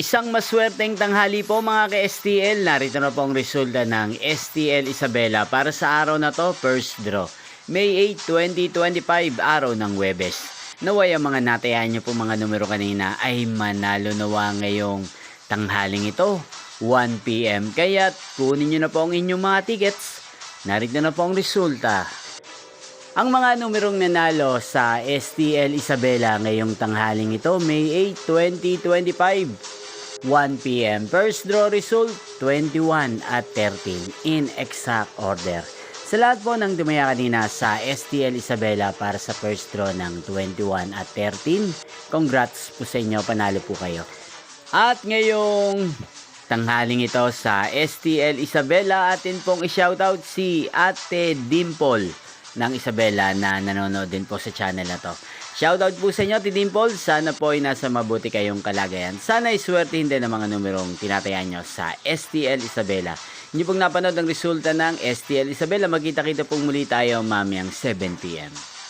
Isang maswerteng tanghali po mga ka-STL. Narito na po ang resulta ng STL Isabela para sa araw na to, first draw. May 8, 2025, araw ng Huwebes. Naway ang mga natayaan nyo po mga numero kanina ay manalo nawa ngayong tanghaling ito, 1 PM. Kaya kunin nyo na po ang inyong mga tickets. Narito na po ang resulta. Ang mga numerong nanalo sa STL Isabela ngayong tanghaling ito, May 8, 2025. 1 PM. First draw result, 21 at 13 in exact order. Sa lahat po ng dumaya kanina sa STL Isabela para sa first draw ng 21 at 13, congrats po sa inyo, panalo po kayo. At ngayong tanghaling ito sa STL Isabela, atin pong i-shoutout si Ate Dimple ng Isabela na nanonood din po sa channel na to. Shoutout po sa inyo, Ate Dimple. Sana po ay nasa mabuti kayong kalagayan. Sana ay swertihin din ang mga numerong tinatayan nyo sa STL Isabela. Hindi pong napanood ang resulta ng STL Isabela. Magkita-kita pong muli tayo mamayang 7 PM.